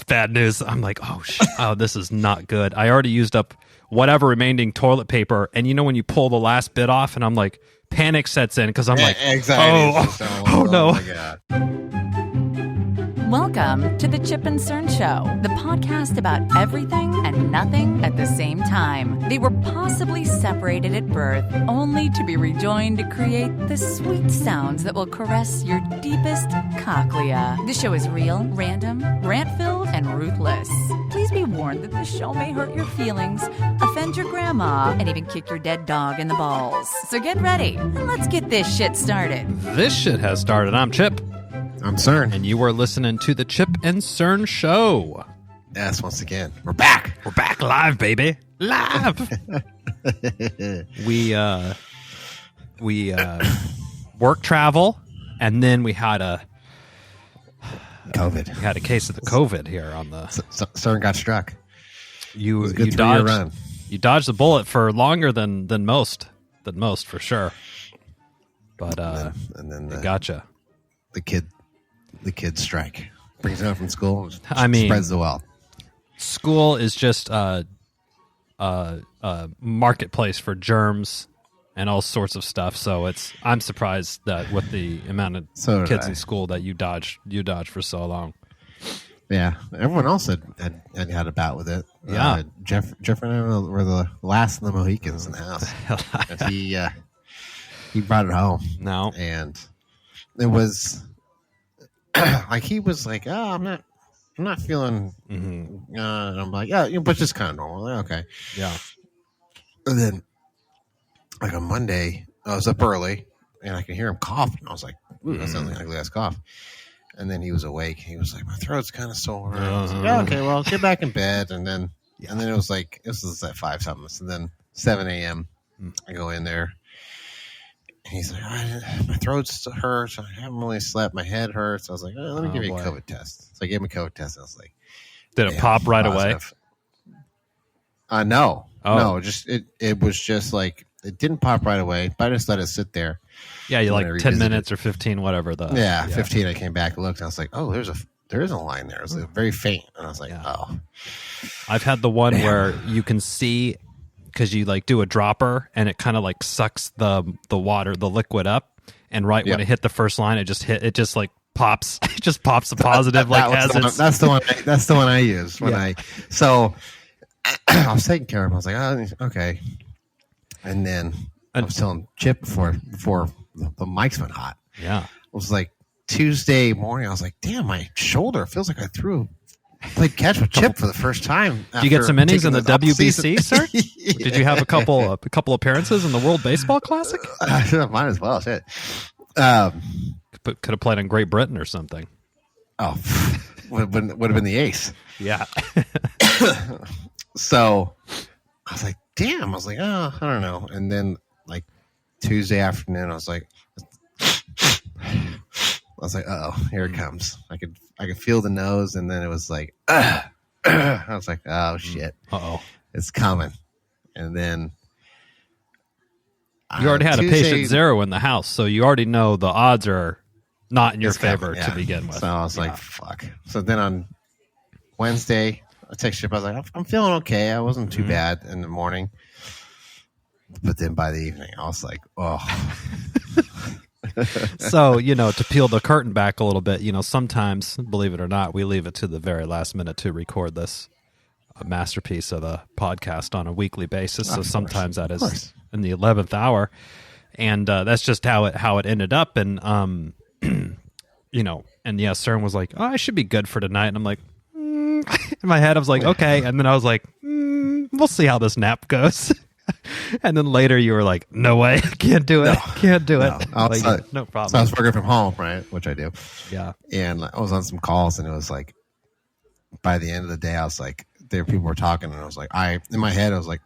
bad news. I'm like, oh, this is not good. I already used up whatever remaining toilet paper, and when you pull the last bit off, and I'm like, panic sets in because I'm like, anxiety. Oh no. My God. Welcome to the Chip and Cern Show, the podcast about everything and nothing at the same time. They were possibly separated at birth, only to be rejoined to create the sweet sounds that will caress your deepest cochlea. The show is real, random, rant-filled, and ruthless. Please be warned that this show may hurt your feelings, offend your grandma, and even kick your dead dog in the balls. So get ready, and let's get this shit started. This shit has started. I'm Chip. I'm Cern. And you are listening to the Chip and Cern Show. Yes, once again. We're back. We're back live, baby. Live. we work travel, and then we had a COVID. We had a case of the COVID here on the Cern got struck. You dodged the bullet for longer than most for sure. But and then it gotcha. The kid strike brings it home from school. Spreads the wealth. School is just a marketplace for germs and all sorts of stuff. So I'm surprised that with the amount of kids in school that you dodged for so long. Yeah, everyone else had a bout with it. Yeah, Jeff and I were the last of the Mohicans in the house. He brought it home. No, and it was. Like he was like, oh, I'm not feeling. And I'm like, yeah, but just kind of normal. Like, okay, yeah. And then, like on Monday, I was up early and I could hear him coughing. I was like, ooh, that sounds like an ugly ass cough. And then he was awake. He was like, my throat's kind of sore. I was like, oh, okay, well, get back in bed. And then, it was like, this was at 5 something. So then 7 a.m. I go in there. He's like, my throat hurts. I haven't really slept. My head hurts. I was like, let me give you a COVID test. So I gave him a COVID test. I was like, did it pop right positive. Away? No. Oh. No, just it was just like, it didn't pop right away, but I just let it sit there. Yeah, you like 10 minutes or 15, whatever. 15. I came back and looked, and I was like, oh, there is a line there. It was like very faint. And I was like, oh. I've had the one where you can see, because you like do a dropper and it kind of like sucks the water, the liquid up, and when it hit the first line, it just like pops. It just pops a positive. That's the one I use when I I was taking care of him. I was like, oh, okay, and then I was telling Chip before the mics went hot. Yeah, it was like Tuesday morning. I was like, damn, my shoulder feels like I played catch with Chip for the first time. Did you get some innings in the WBC, sir? Yeah. Did you have a couple appearances in the World Baseball Classic? Might as well. Shit. Could have played in Great Britain or something. Oh, would have been the ace. Yeah. So I was like, damn. I was like, oh, I don't know. And then like Tuesday afternoon, I was like, oh, here it comes. I could feel the nose, and then it was like, I was like, oh shit, it's coming. And then you already had a patient zero in the house, so you already know the odds are not in your favor to begin with. So I was like, fuck. So then on Wednesday, I texted Chip. I was like, I'm feeling okay. I wasn't too bad in the morning, but then by the evening, I was like, oh. So, to peel the curtain back a little bit, sometimes, believe it or not, we leave it to the very last minute to record this masterpiece of a podcast on a weekly basis. So sometimes that is in the 11th hour. And that's just how it ended up. And, Cern was like, oh, I should be good for tonight. And I'm like, in my head, I was like, okay. And then I was like, we'll see how this nap goes. And then later you were like, no way, can't do it. Can't do it. No problem. So I was working from home, right? Which I do. Yeah. And I was on some calls, and it was like, by the end of the day, I was like, people were talking, and I was like, in my head, I was like,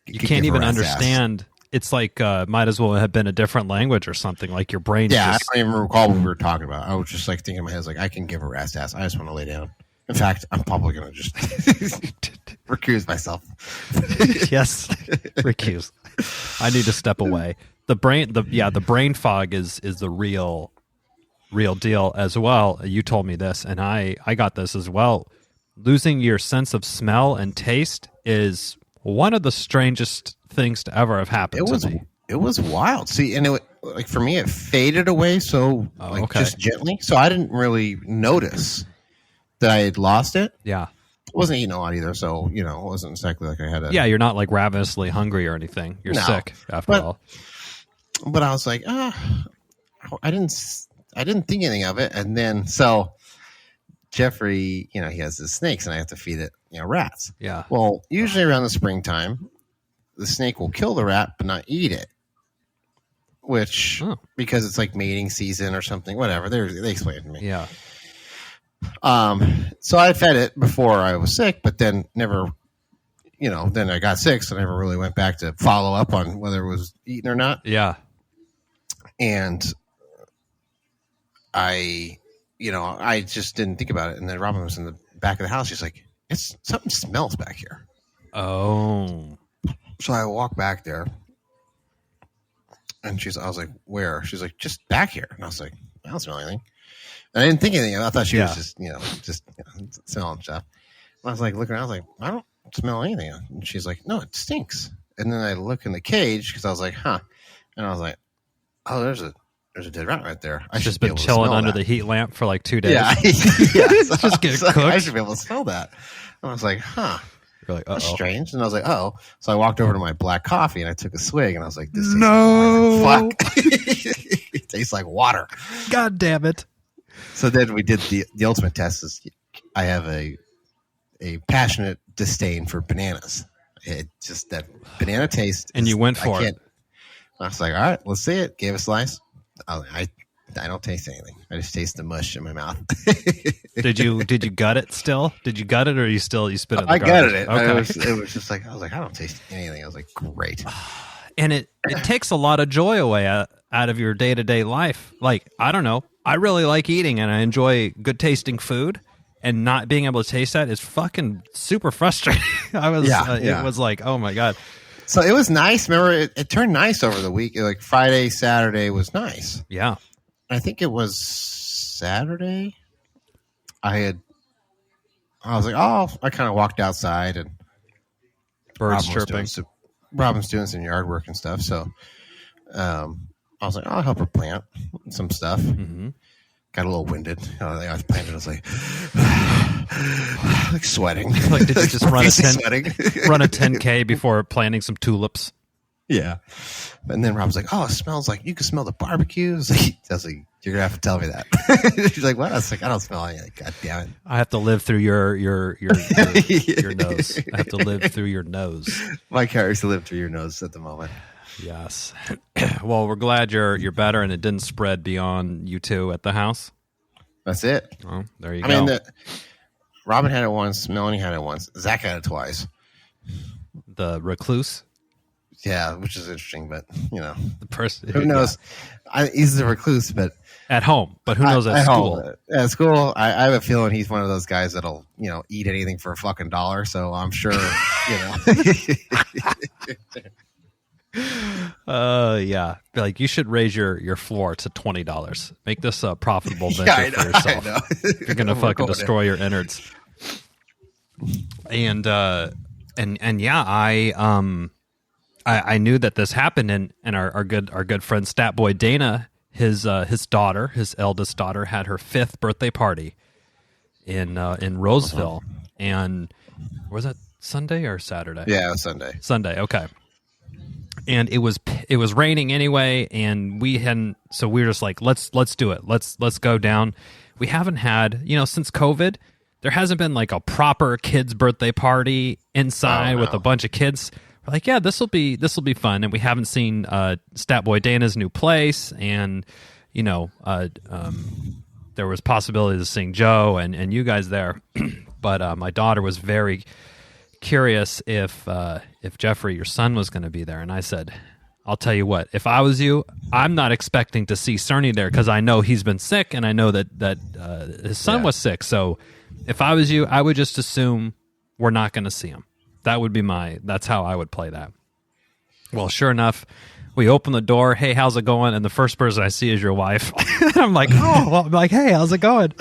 you can't even understand. It's like, might as well have been a different language or something. Like your brain. Yeah. I don't even recall what we were talking about. I was just like thinking in my head, like, I can give a rat's ass. I just want to lay down. In fact, I'm probably going to just recuse myself. Yes, recuse. I need to step away. The brain fog is the real deal as well. You told me this, and I got this as well. losing your sense of smell and taste is one of the strangest things to ever have happened to me. It was wild. See, and like for me, it faded away just gently. So I didn't really notice that I had lost it. Yeah. I wasn't eating a lot either, so it wasn't exactly like I had a... Yeah, you're not like ravenously hungry or anything. You're sick after all. But I was like, I didn't think anything of it. And then so Jeffrey, he has his snakes, and I have to feed it, rats. Yeah. Well, usually around the springtime, the snake will kill the rat but not eat it. Which because it's like mating season or something, whatever. They explained it to me. Yeah. So I fed it before I was sick, but then never, then I got sick, so I never really went back to follow up on whether it was eaten or not. Yeah. And I just didn't think about it. And then Robin was in the back of the house. She's like, something smells back here. Oh. So I walk back there, and I was like, where? She's like, just back here. And I was like, I don't smell anything. And I didn't think anything. I thought she was just smelling stuff. And I was like, looking around, I was like, I don't smell anything. And she's like, no, it stinks. And then I look in the cage because I was like, huh. And I was like, oh, there's a dead rat right there. I just been chilling under the heat lamp for like 2 days. Yeah. Just get cooked. I should be able to smell that. And I was like, huh. You're like, that's strange. And I was like, oh. So I walked over to my black coffee and I took a swig and I was like, this tastes like water. Fuck. It tastes like water. God damn it. So then we did the ultimate test. Is I have a passionate disdain for bananas. It just that banana taste. And you went for it. I was like, all right, let's see it. Gave a slice. I don't taste anything. I just taste the mush in my mouth. Did you gut it still? Did you gut it or you spit it in the I garbage? gutted it. Okay. It was just like, I was like, I don't taste anything. I was like, great. And it takes a lot of joy away out of your day-to-day life. Like, I don't know. I really like eating and I enjoy good tasting food, and not being able to taste that is fucking super frustrating. It was like, oh my God. So it was nice. Remember, it turned nice over the week. Like Friday, Saturday was nice. Yeah. I think it was Saturday. I was like, I kind of walked outside and birds chirping. Robin's doing some yard work and stuff. So I was like, I'll help her plant some stuff. Mm-hmm. Got a little winded. I was planting. I was like, like sweating. Like, did you just run a 10K before planting some tulips? Yeah. And then Rob's like, it smells like, you can smell the barbecue. I was like, you're going to have to tell me that. She's like, what? I was like, I don't smell anything. God damn it. I have to live through your nose. I have to live through your nose. My character live through your nose at the moment. Yes. Well, we're glad you're better and it didn't spread beyond you two at the house. That's it. Well, there you go. I mean, Robin had it once. Melanie had it once. Zach had it twice. The recluse? Yeah, which is interesting, but, the person who knows? Yeah. He's a recluse, but at home. But who knows at school? Home. At school, I have a feeling he's one of those guys that'll, eat anything for a fucking $1. So I'm sure, yeah. Like, you should raise your floor to $20. Make this a profitable venture for yourself. I know. You're gonna fucking destroy your innards. And yeah, I knew that this happened, and our good friend Stat Boy Dana, his eldest daughter, had her 5th birthday party in Roseville, and was that Sunday or Saturday? Yeah, it was Sunday. Sunday, okay. And it was raining anyway, and we were just like, let's do it. Let's go down. We haven't had, since COVID, there hasn't been like a proper kids' birthday party inside with a bunch of kids. We're like, yeah, this will be fun. And we haven't seen Stat Boy Dana's new place, and there was possibility of seeing Joe and you guys there, but my daughter was very curious if Jeffrey, your son, was going to be there, and I said, I'll tell you what, if I was you, I'm not expecting to see Cerny there because I know he's been sick, and I know that his son was sick. So if I was you, I would just assume we're not going to see him. That's how I would play that. Well, sure enough, We open the door. Hey, how's it going? And the first person I see is your wife. And I'm like, oh, well, I'm like, hey, how's it going?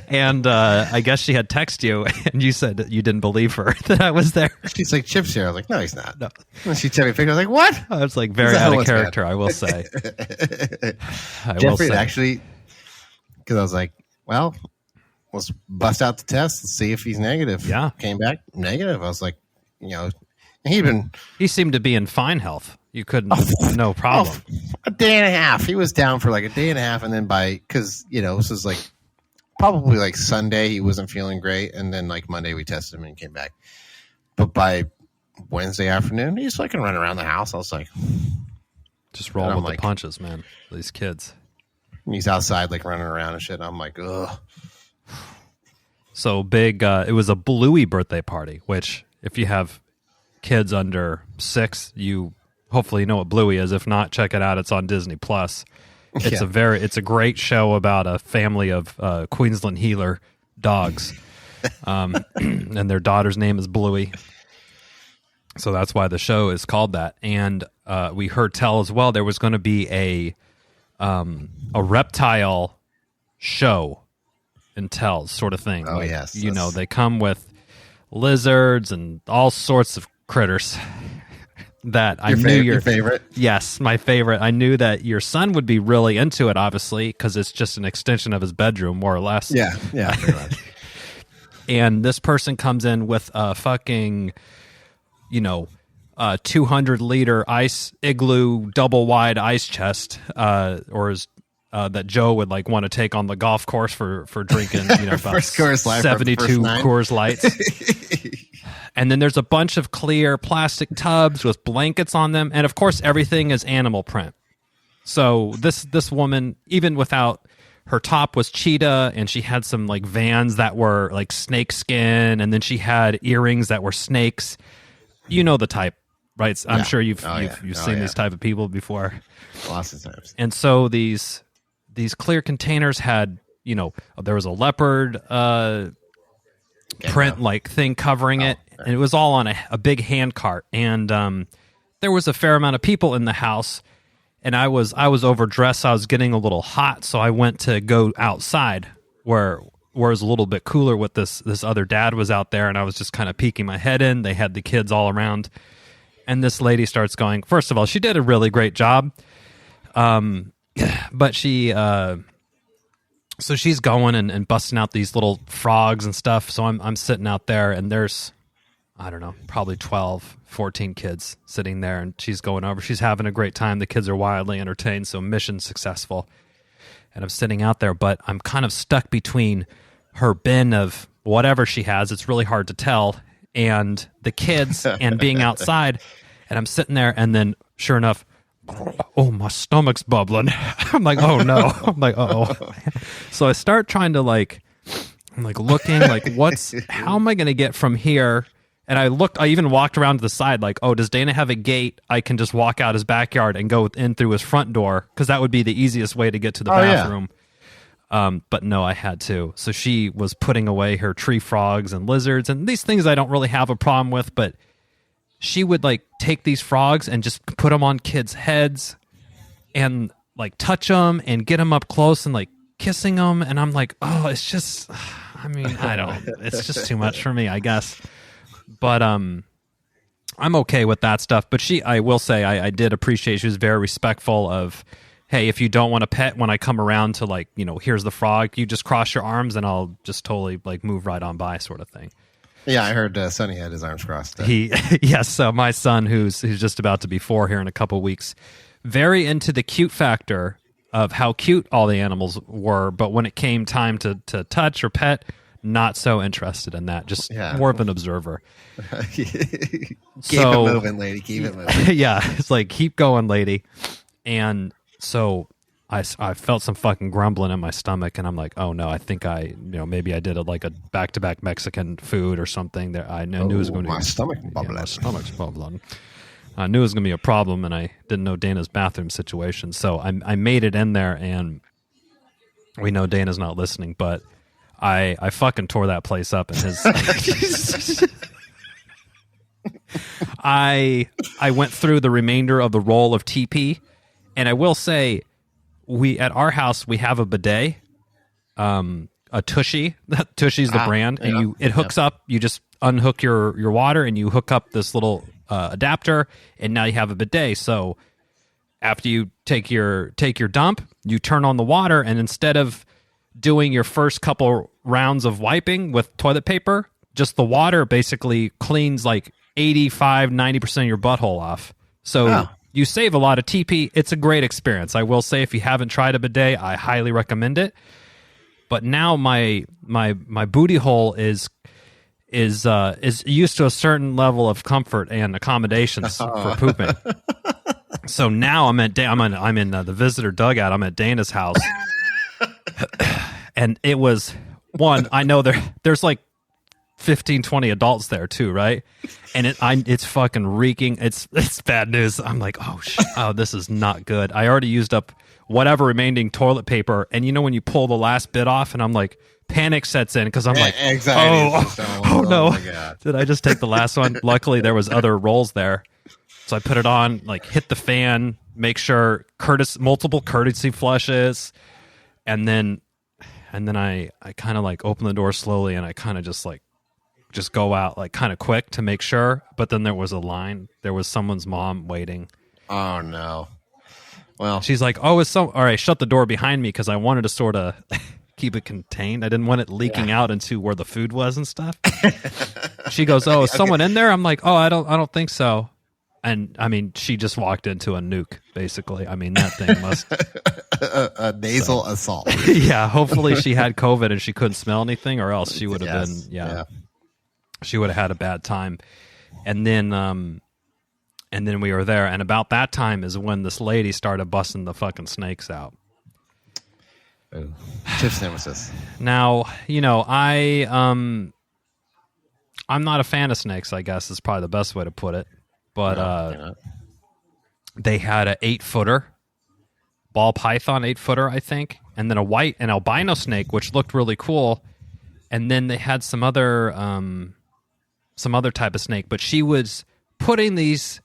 And I guess she had texted you, and you said that you didn't believe her that I was there. She's like, Chip's here. I was like, no, he's not. No. And she took me a picture. I was like, what? I was like, very out of character, I will say. Jeffrey actually, because I was like, well, let's bust out the test and see if he's negative. Yeah. Came back negative. I was like, he seemed to be in fine health. You couldn't, no problem. A day and a half. He was down for like a day and a half, and then because this was like probably like Sunday, he wasn't feeling great, and then like Monday we tested him and he came back. But by Wednesday afternoon, he's fucking running around the house. I was like, just roll with the punches, man. These kids. And he's outside like running around and shit. And I'm like, ugh. So big. It was a Bluey birthday party, which if you have kids under 6, you hopefully know what Bluey is. If not, check it out. It's on Disney Plus. It's it's a great show about a family of Queensland Heeler dogs, and their daughter's name is Bluey. So that's why the show is called that. And we heard tell as well there was going to be a reptile show and tells sort of thing. Oh, like, yes. They come with lizards and all sorts of critters. That I knew your favorite. Yes, my favorite. I knew that your son would be really into it, obviously, because it's just an extension of his bedroom, more or less. Yeah, pretty much. And this person comes in with a fucking, 200-liter ice igloo double wide ice chest, that Joe would like want to take on the golf course for drinking, about first Coors Light 72 Coors Lights. And then there's a bunch of clear plastic tubs with blankets on them, and of course everything is animal print. So this woman, even without her top was cheetah, and she had some like Vans that were like snake skin, and then she had earrings that were snakes. You know the type, right? I'm sure you've seen these type of people before. Lots of times. And so these clear containers had, there was a leopard print like thing covering it, and it was all on a big hand cart. And there was a fair amount of people in the house, and I was overdressed. So I was getting a little hot, so I went to go outside where it was a little bit cooler with this other dad was out there, and I was just kind of peeking my head in. They had the kids all around, and this lady starts going, first of all, she did a really great job. But she, so she's going and busting out these little frogs and stuff. So I'm sitting out there, and there's, I don't know, probably 12, 14 kids sitting there, and she's going over. She's having a great time. The kids are wildly entertained, so mission successful. And I'm sitting out there, but I'm kind of stuck between her bin of whatever she has. It's really hard to tell. And the kids and being outside, and I'm sitting there, and then sure enough, oh, my stomach's bubbling. I'm like, oh no. I'm like, uh-oh. So I start trying to I'm looking how am I going to get from here? And I even walked around to the side like, oh, does Dana have a gate? I can just walk out his backyard and go in through his front door, because that would be the easiest way to get to the bathroom. Yeah. But no, I had to. So she was putting away her tree frogs and lizards and these things I don't really have a problem with, but she would take these frogs and just put them on kids' heads and touch them and get them up close and kissing them. And I'm like, oh, it's just, it's just too much for me, I guess. But I'm okay with that stuff. But I will say, I did appreciate she was very respectful of, hey, if you don't want a pet, when I come around to here's the frog, you just cross your arms and I'll just totally move right on by, sort of thing. Yeah, I heard Sonny had his arms crossed. Yes, my son, who's just about to be 4 here in a couple weeks, very into the cute factor of how cute all the animals were, but when it came time to touch or pet, not so interested in that. Just more of an observer. Keep it moving, lady. Keep it moving. Yeah, it's keep going, lady. And so I felt some fucking grumbling in my stomach, and I'm like, oh no, I think maybe I did a back-to-back Mexican food or something that I knew was going to be... My stomach bubbling. My stomach's bubbling. I knew it was going to be a problem, and I didn't know Dana's bathroom situation. So I made it in there, and we know Dana's not listening, but I fucking tore that place up in his... I went through the remainder of the roll of TP, and I will say, at our house we have a bidet, a Tushy. Tushy's the brand, and it hooks up. You just unhook your water, and you hook up this little adapter, and now you have a bidet. So after you take your dump, you turn on the water, and instead of doing your first couple rounds of wiping with toilet paper, just the water basically cleans like 85-90% of your butthole off. So you save a lot of TP. It's a great experience. I will say, if you haven't tried a bidet, I highly recommend it. But now my booty hole is used to a certain level of comfort and accommodations for pooping. So now I'm in the visitor dugout. I'm at Dana's house, and it was one. I know there's like 15, 20 adults there too, right? And it's fucking reeking. It's bad news. I'm like, oh, this is not good. I already used up whatever remaining toilet paper, and you know when you pull the last bit off, and I'm like, panic sets in because I'm like, oh no, did I just take the last one? Luckily, there was other rolls there, so I put it on, like hit the fan, make sure multiple courtesy flushes, and then I kind of like open the door slowly, and I kind of just go out like kind of quick to make sure. But then there was a line. There was someone's mom waiting. Oh no. Well, she's like, all right, shut the door behind me because I wanted to sort of keep it contained. I didn't want it leaking out into where the food was and stuff. She goes, "Oh, is someone in there?" I'm like, "Oh, I don't think so." And I mean, she just walked into a nuke, basically. I mean, that thing must a nasal assault. Yeah, hopefully she had COVID and she couldn't smell anything, or else she would have been she would have had a bad time. And then we were there, and about that time is when this lady started busting the fucking snakes out. Chips nemesis. Now, I'm not a fan of snakes, I guess is probably the best way to put it. But they had an 8-footer, ball python 8-footer, I think, and then an albino snake, which looked really cool. And then they had some other type of snake, but she was putting these.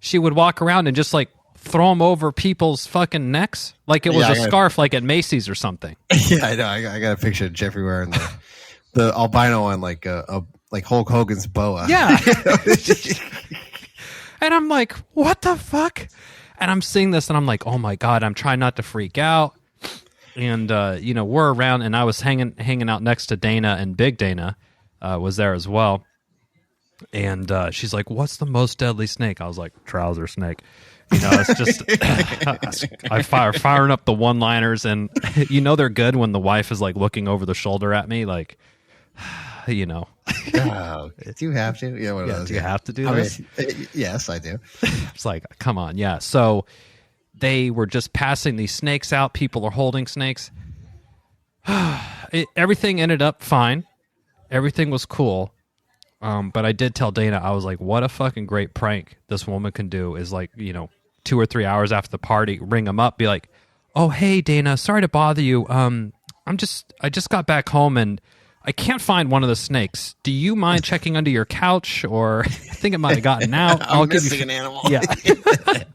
She would walk around and just like throw them over people's fucking necks like it was a scarf, like at Macy's or something. Yeah, I know. I got a picture of Jeffrey wearing the albino one, like Hulk Hogan's boa. Yeah. And I'm like, what the fuck? And I'm seeing this, and I'm like, oh my god! I'm trying not to freak out. And we're around, and I was hanging out next to Dana, and Big Dana was there as well. And she's like, "What's the most deadly snake?" I was like, "Trouser snake." It's just I firing up the one-liners, and they're good when the wife is like looking over the shoulder at me, like, Oh, do you have to? Yeah, do you have to do this? Yes, I do. It's like, come on, yeah. So they were just passing these snakes out. People are holding snakes. Everything ended up fine. Everything was cool. But I did tell Dana, I was like, what a fucking great prank this woman can do is like, 2 or 3 hours after the party, ring them up, be like, oh, hey, Dana, sorry to bother you. I just got back home and I can't find one of the snakes. Do you mind checking under your couch? Or I think it might have gotten out. I'm missing an animal. Yeah.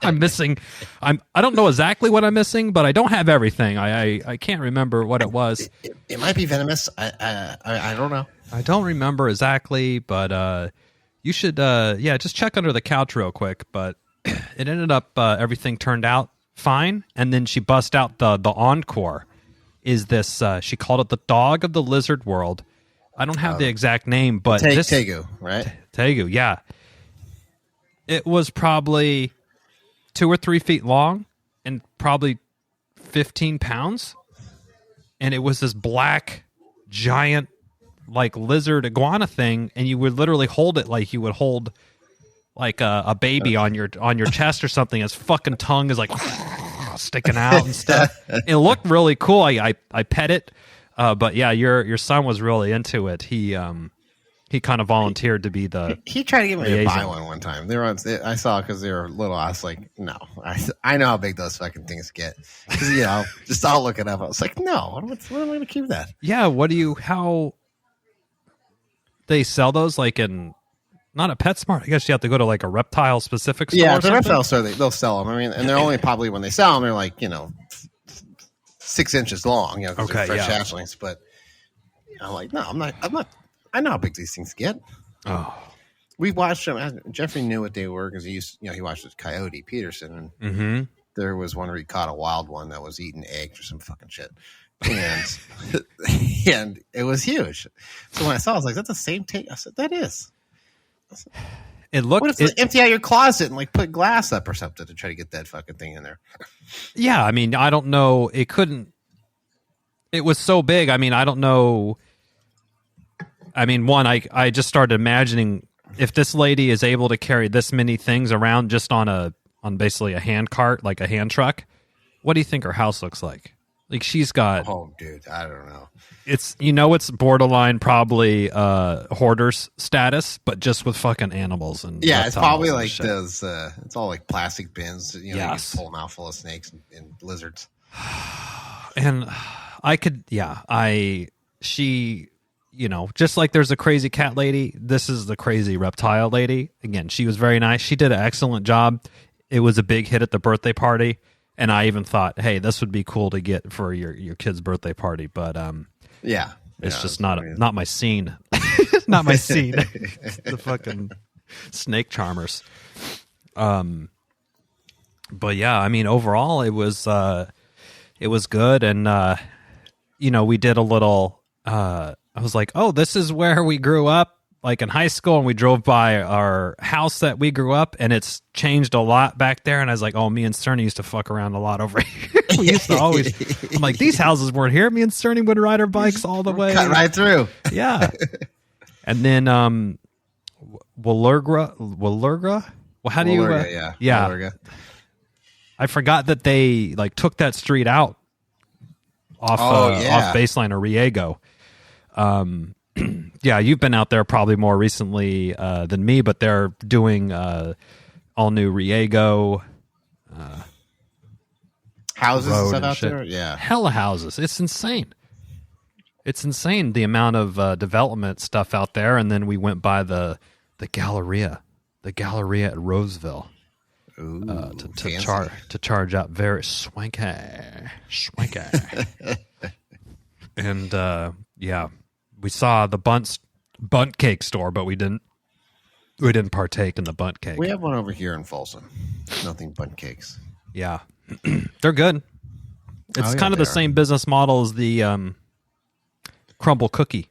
I'm missing. I don't know exactly what I'm missing, but I don't have everything. I can't remember what it was. It might be venomous. I don't know. I don't remember exactly, but you should, just check under the couch real quick. But it ended up, everything turned out fine. And then she bust out the encore. Is this, she called it the dog of the lizard world. I don't have the exact name, but Tegu, right? Tegu, yeah. It was probably 2 or 3 feet long and probably 15 pounds. And it was this black, giant, like lizard iguana thing, and you would literally hold it like you would hold like a baby on your chest or something. His fucking tongue is like sticking out and stuff. It looked really cool. I pet it, but yeah, your son was really into it. He kind of volunteered to be the. He tried to get me to buy one time. They were on. I saw because they were little. I was like, no, I know how big those fucking things get. Because I'll look it up. I was like, no, what am I going to keep that? Yeah, how they sell those like in not a PetSmart. I guess you have to go to like a reptile specific store. Yeah, or the something? reptile store, they'll sell them. I mean, and they're only probably when they sell them, they're like 6 inches long. Because they're fresh hatchlings. But I'm like, no, I'm not. I know how big these things get. Oh, We watched them. Jeffrey knew what they were because he watched the Coyote Peterson, and there was one where he caught a wild one that was eating eggs or some fucking shit, and and it was huge. So when I saw it, I was like, "That's the same take." I said, "That is." it looked. What if you empty out your closet and like put glass up or something to try to get that fucking thing in there? Yeah, I mean, I don't know. It couldn't. It was so big. I mean, I don't know. I mean, I just started imagining if this lady is able to carry this many things around just on basically a hand cart, like a hand truck. What do you think her house looks like? Like she's got. Oh, dude, I don't know. It's it's borderline probably hoarders status, but just with fucking animals and It's probably like shit. those. It's all like plastic bins. You Yes. pull them out full of snakes and lizards. And she, just like there's a crazy cat lady, this is the crazy reptile lady. Again, she was very nice. She did an excellent job. It was a big hit at the birthday party. And I even thought, hey, this would be cool to get for your kid's birthday party. But it's just not my scene. Not my scene. The fucking snake charmers. But yeah, I mean, overall, it was good. And, we did a little, I was like, oh, this is where we grew up, like in high school. And we drove by our house that we grew up, and it's changed a lot back there. And I was like, oh, me and Cerny used to fuck around a lot over here. We used to always, I'm like, these houses weren't here. Me and Cerny would ride our bikes all the way. Cut right through. Yeah. And then, Walurga? Well, how do you, Walurga, yeah. Walurga. I forgot that they like took that street out off baseline of Riego. Yeah, you've been out there probably more recently than me, but they're doing all new Riego houses and road stuff and out shit. there. Yeah, Hella houses. It's insane. It's insane the amount of development stuff out there. And then we went by the Galleria at Roseville. Ooh, to charge up very swanky. And we saw the bunt cake store, but we didn't partake in the bunt cake. we have one over here in Folsom. Nothing but cakes. Yeah, they're good. It's kind of the same business model as the crumble cookie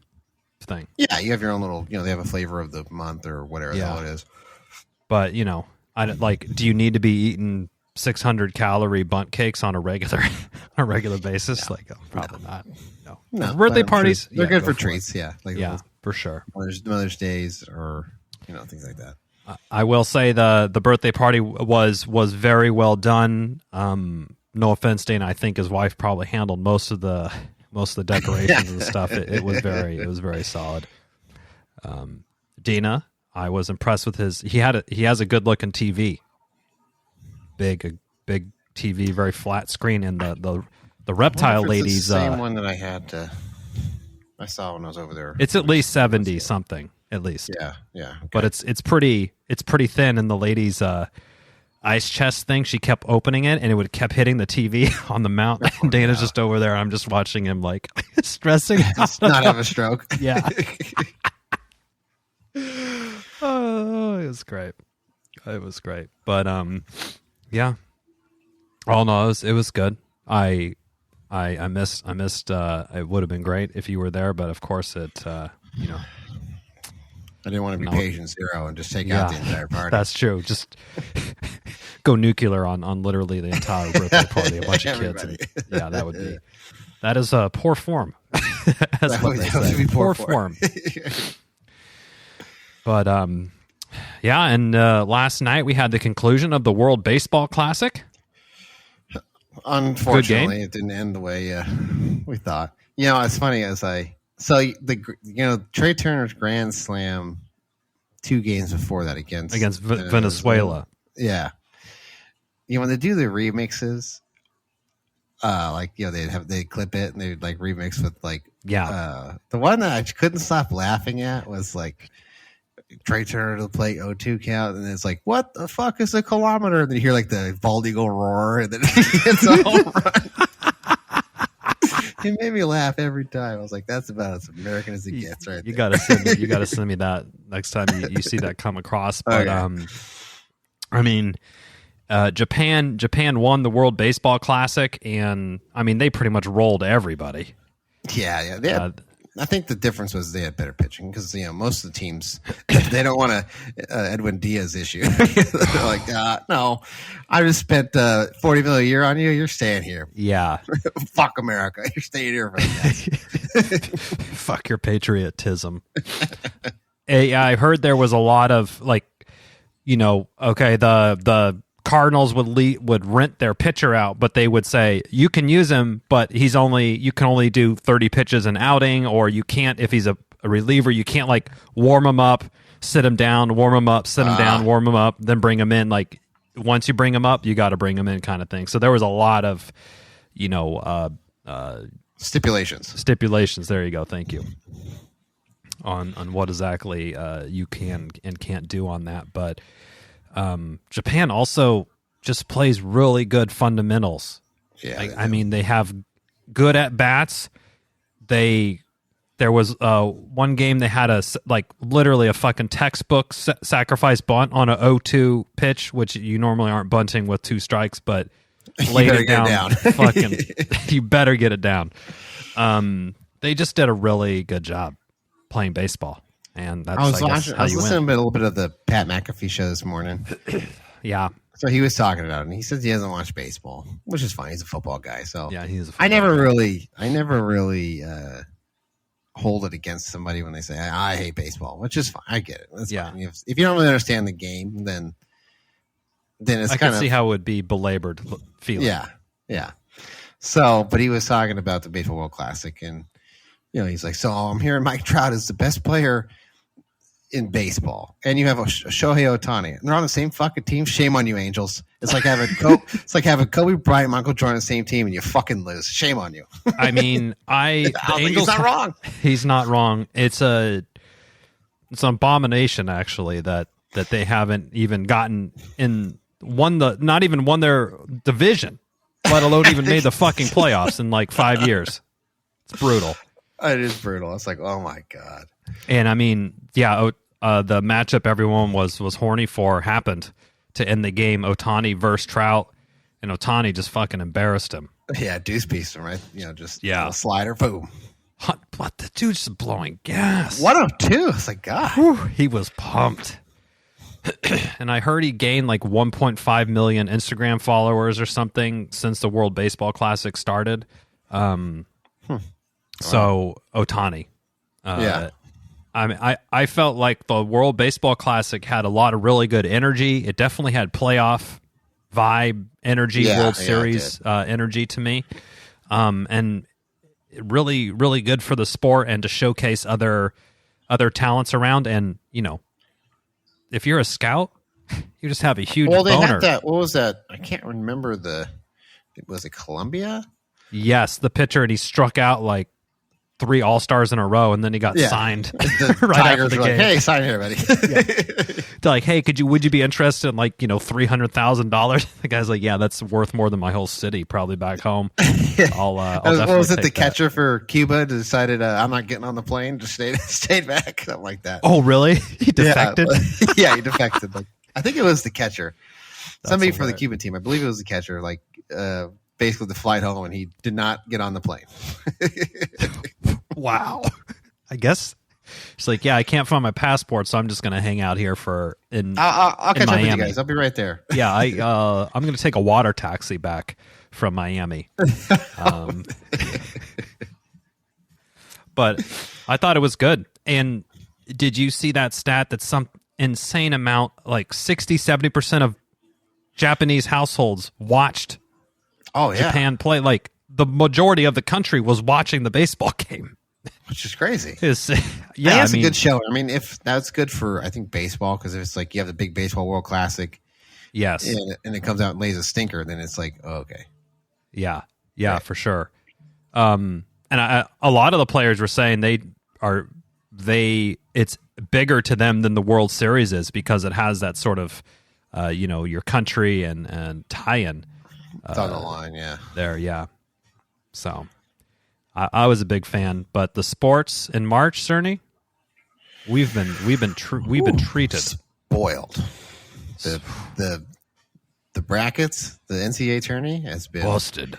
thing. Yeah, you have your own little. They have a flavor of the month or whatever the hell it is. But I don't like. Do you need to be eating 600 calorie bunt cakes on a regular basis? No. Probably not. No, Birthday but parties, they're good for go treats. it. Yeah, like Yeah, for sure. Mother's Days or things like that. I will say the birthday party was very well done. No offense, Dana. I think his wife probably handled most of the decorations and stuff. It was very solid. Dina, I was impressed with his. He has a good looking TV. Big TV, very flat screen, and the reptile ladies. The same one that I had. I saw when I was over there. It's at least 70 something, at least. Yeah. Okay. But it's pretty thin, and the lady's ice chest thing, she kept opening it, and it would kept hitting the TV on the mount. And Dana's just over there. I'm just watching him like stressing out. Not have a stroke. Yeah. Oh, it was great. But yeah. Oh no, it was good. I missed. It would have been great if you were there, but of course it. I didn't want to be patient zero and just take out the entire party. That's true. Just go nuclear on literally the entire birthday party, a bunch of kids. And, that is poor form. That's what they say. Poor form. But and last night we had the conclusion of the World Baseball Classic. Unfortunately, it didn't end the way we thought. It's funny Trey Turner's Grand Slam 2 games before that against Venezuela. Yeah. When they do the remixes, they clip it and they like remix with the one that I couldn't stop laughing at was like Trey Turner to the plate, 0-2 count, and it's like, what the fuck is a kilometer? And then you hear like the bald eagle roar, and then it's a home run. It made me laugh every time. I was like, that's about as American as it gets, right? You gotta send me that next time you see that come across. But Okay. I mean, Japan won the World Baseball Classic, and I mean they pretty much rolled everybody. Yeah. I think the difference was they had better pitching because most of the teams they don't want Edwin Diaz issue. They're like, no, I just spent $40 million a year on you. You're staying here. Yeah, Fuck America. You're staying here for the fuck your patriotism. I heard there was a lot of like, okay, the Cardinals would rent their pitcher out, but they would say you can use him, but you can only do 30 pitches an outing, or you can't if he's a reliever. You can't like warm him up, sit him down, warm him up, sit him down, warm him up, then bring him in. Like once you bring him up, you got to bring him in, kind of thing. So there was a lot of, stipulations. There you go. Thank you. On what exactly you can and can't do on that, but. Japan also just plays really good fundamentals. Yeah, I mean, they have good at bats. There was one game they had literally a fucking textbook sacrifice bunt on a 0-2 pitch, which you normally aren't bunting with 2 strikes, but laid it down. Fucking, you better get it down. They just did a really good job playing baseball. And that's I was listening to a little bit of the Pat McAfee show this morning. Yeah. So he was talking about it, and he says he doesn't watch baseball, which is fine. He's a football guy. So yeah, he's a football I never guy. really hold it against somebody when they say I hate baseball, which is fine. I get it. That's fine. If you don't really understand the game, then it's I can see how it would be belabored feeling. Yeah. So, but he was talking about the Baseball World Classic, and he's like, so I'm hearing Mike Trout is the best player in baseball, and you have a Shohei Ohtani, and they're on the same fucking team. Shame on you, Angels. It's like having Kobe Bryant, Michael Jordan on the same team, and you fucking lose. Shame on you. I mean, the Angels, he's not wrong. He's not wrong. It's an abomination actually that they haven't even gotten not even won their division, let alone even made the fucking playoffs in like 5 years. It's brutal. It is brutal. It's like, oh my god. And I mean, yeah, the matchup everyone was horny for happened to end the game. Ohtani versus Trout, and Ohtani just fucking embarrassed him. Yeah, deuce piece him, right? Just a slider, boom. What the dude's just blowing gas. 102. It's like, God. Whew, he was pumped. And I heard he gained like 1.5 million Instagram followers or something since the World Baseball Classic started. So Ohtani. Yeah. I mean, I felt like the World Baseball Classic had a lot of really good energy. It definitely had playoff vibe energy, World Series energy to me. And really, really good for the sport and to showcase other talents around. And, if you're a scout, you just have a huge boner. They had that. What was that? I can't remember was it Colombia? Yes, the pitcher, and he struck out like 3 All-Stars in a row, and then he got signed right after the game. Like, hey, sign here, buddy. They're like, hey, would you be interested in like, $300,000? The guy's like, yeah, that's worth more than my whole city, probably back home. I'll definitely was it take the that. catcher for Cuba decided I'm not getting on the plane, just stayed back, something like that. Oh, really? He defected? Yeah, he defected. Like, I think it was the catcher. Somebody for the Cuban team. I believe it was the catcher. Like, basically the flight home, and he did not get on the plane. Wow. I guess it's like, yeah, I can't find my passport, so I'm just going to hang out here I'll catch up Miami. with you guys. I'll be right there. Yeah, I'm going to take a water taxi back from Miami. But I thought it was good. And did you see that stat that some insane amount, like 60-70% of Japanese households watched Japan play? Like the majority of the country was watching the baseball game, which is crazy. It's a good show. I mean, if that's good for, I think, baseball, because if it's like you have the big baseball World Classic, yes, and it comes out and lays a stinker, then it's like, oh, okay, yeah, right. For sure. And a lot of the players were saying it's bigger to them than the World Series is because it has that sort of, your country and tie-in. It's on the line, yeah. There, yeah. So, I was a big fan, but the sports in March, Cerny, we've been treated, spoiled. The brackets, the NCAA tourney has been busted.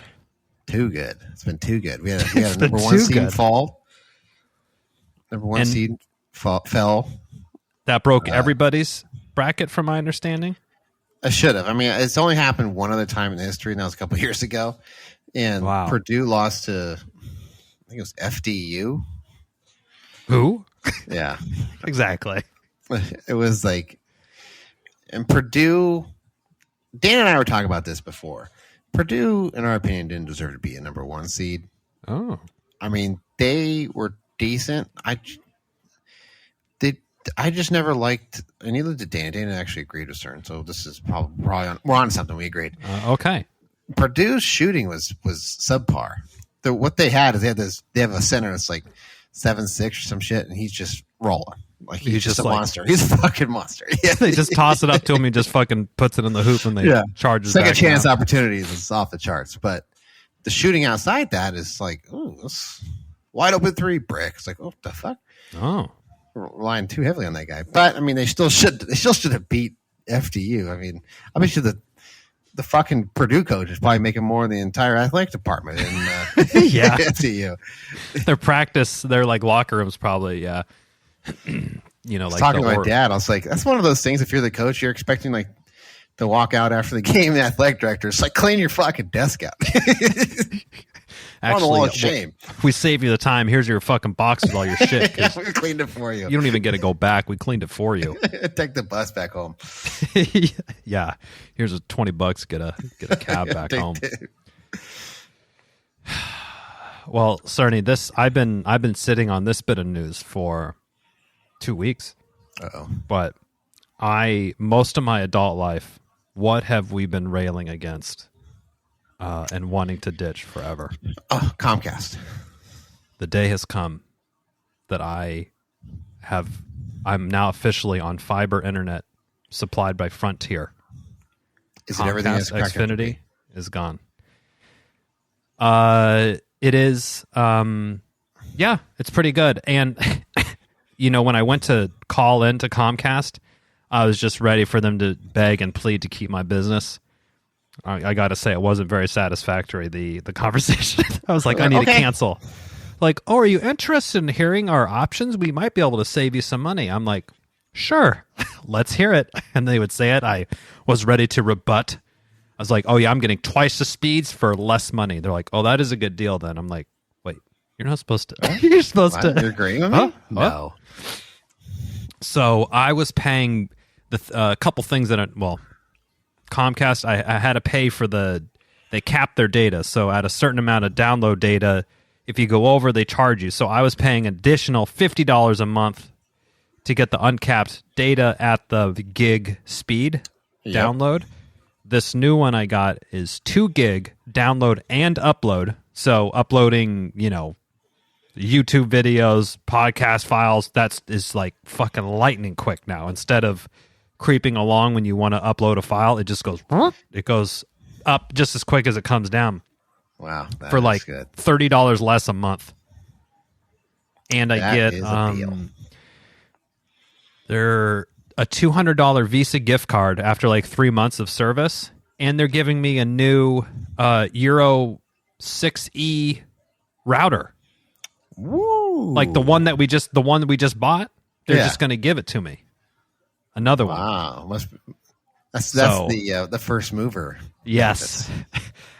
Too good. It's been too good. We had a number one seed fall. Number one seed fell. That broke everybody's bracket, from my understanding. I should have. I mean, it's only happened one other time in history, and that was a couple of years ago. And Purdue lost to, I think it was FDU. Who? Yeah. Exactly. It was like, and Purdue, Dan and I were talking about this before. Purdue, in our opinion, didn't deserve to be a number one seed. Oh. I mean, they were decent. I just never liked, and neither did Dana. Dana actually agreed with Cern, so this is probably we're on something. We agreed. Okay. Purdue's shooting was subpar. What they had is they have a center that's like 7'6" or some shit, and he's just rolling. Like he's just a monster. He's a fucking monster. Yeah. They just toss it up to him. He just fucking puts it in the hoop and they charges. Second chance opportunities is off the charts. But the shooting outside that is like, oh, wide open three brick. It's like, oh, what the fuck? Oh, we're relying too heavily on that guy. But I mean, they still should have beat FDU. I mean, I bet you the fucking Purdue coach is probably making more than the entire athletic department in FDU. Their like locker rooms probably, like talking to my dad, I was like, that's one of those things. If you're the coach, you're expecting like to walk out after the game. The athletic director is like, clean your fucking desk out. Actually, on the wall of shame. We save you the time. Here's your fucking box with all your shit. We cleaned it for you. You don't even get to go back. We cleaned it for you. Take the bus back home. Yeah. Here's a $20. Get a cab back home. Well, Cerny, I've been sitting on this bit of news for 2 weeks. Uh-oh. But most of my adult life, what have we been railing against and wanting to ditch forever? Comcast. The day has come that I'm now officially on fiber internet supplied by Frontier. Is it everything that's Xfinity is gone. It is, it's pretty good. And, when I went to call into Comcast, I was just ready for them to beg and plead to keep my business. I got to say, it wasn't very satisfactory, the conversation. I was like, I need to cancel. Like, oh, are you interested in hearing our options? We might be able to save you some money. I'm like, sure, let's hear it. And they would say it. I was ready to rebut. I was like, oh, yeah, I'm getting twice the speeds for less money. They're like, oh, that is a good deal then. I'm like, wait, you're not supposed to. You're supposed to. You're agreeing with me? Huh? No. So I was paying a couple things Comcast, I had to pay for they cap their data. So at a certain amount of download data, if you go over, they charge you. So I was paying additional $50 a month to get the uncapped data at the gig speed download. This new one I got is 2 gig download and upload. So uploading, YouTube videos, podcast files, is like fucking lightning quick now. Instead of creeping along when you want to upload a file, it just goes up just as quick as it comes down. Wow. For like good. $30 less a month. And I get they're a $200 Visa gift card after like 3 months of service, and they're giving me a new Euro 6E router. Woo! Like the one that we just bought. They're just going to give it to me. Another one. Wow, that's the first mover. Yes,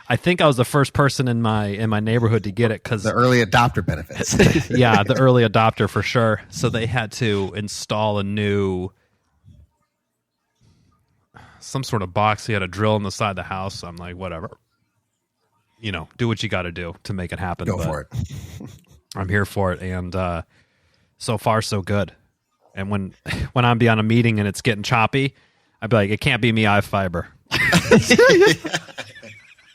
I think I was the first person in my neighborhood to get it because the early adopter benefits. Yeah, the early adopter for sure. So they had to install a new some sort of box. He had a drill in the side of the house. So I'm like, whatever. Do what you got to do to make it happen. Go for it. I'm here for it, and so far so good. And when I'm be on a meeting and it's getting choppy, I'd be like, it can't be me. I have fiber. It's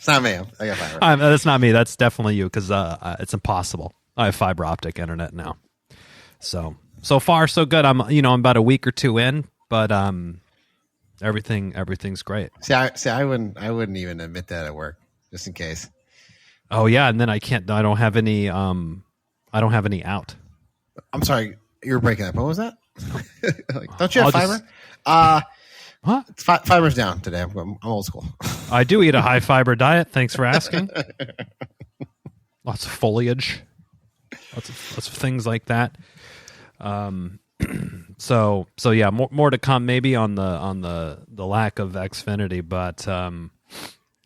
not me. I got fiber. That's not me. That's definitely you because it's impossible. I have fiber optic internet now. So so far so good. I'm about a week or two in, but everything's great. I wouldn't even admit that at work, just in case. Oh yeah, and then I don't have any out. I'm sorry, you were breaking up. What was that? Don't you have fiber? What? Fiber's down today. I'm old school. I do eat a high fiber diet. Thanks for asking. Lots of foliage, lots of things like that. So yeah, more to come maybe on the lack of Xfinity, but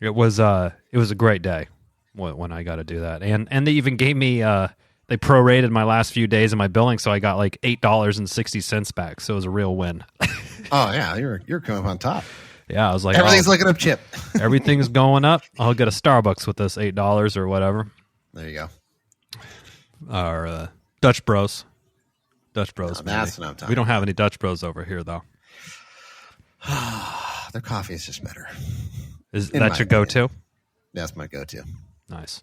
it was a great day when I got to do that, and they even gave me they prorated my last few days of my billing, so I got like $8.60 back. So it was a real win. Oh yeah, you're coming up on top. Yeah, I was like, everything's looking up, Chip. Everything's going up. I'll get a Starbucks with this $8 or whatever. There you go. Our Dutch Bros. Dutch Bros. No, that's what I'm talking. We don't have any Dutch Bros over here, though. Their coffee is just better. Is that your go-to? That's my go-to. Nice.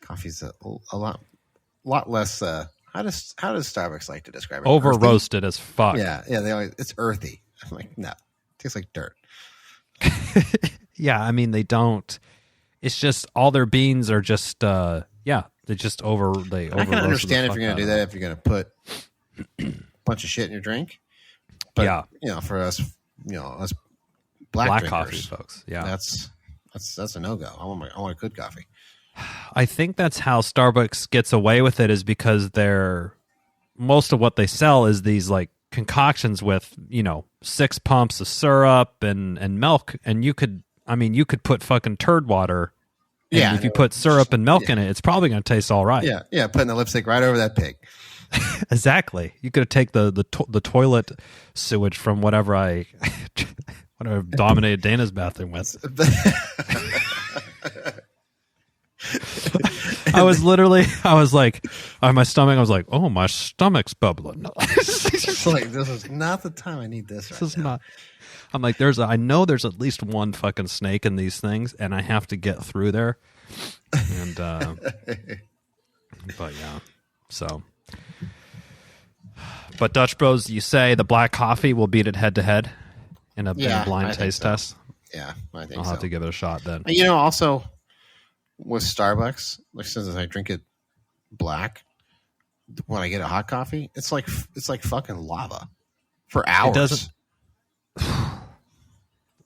Coffee's a lot less. How does Starbucks like to describe it? Over roasted as fuck. Yeah. It's earthy. I'm like, no, it tastes like dirt. Yeah, I mean they don't. It's just all their beans are just they just over. I can understand if you're going to do that, if you're going to put a bunch of shit in your drink. But for us, us black coffee folks, that's a no go. I want a good coffee. I think that's how Starbucks gets away with it, is because most of what they sell is these like concoctions with 6 pumps of syrup and milk, and you could put fucking turd water. And if you put syrup and milk in it, it's probably going to taste all right. Yeah, putting the lipstick right over that pig. Exactly. You could take the toilet sewage from whatever dominated Dana's bathroom with. I was like, on my stomach, I was like, oh, my stomach's bubbling. It's like, this is not the time I need this. This is not. I'm like, I know there's at least one fucking snake in these things, and I have to get through there. And, but yeah, so. But Dutch Bros, you say the black coffee will beat it head to head in a blind taste test? Yeah, I think I'll have to give it a shot then. Also with Starbucks, like since I drink it black, when I get a hot coffee, it's like fucking lava for hours. It doesn't.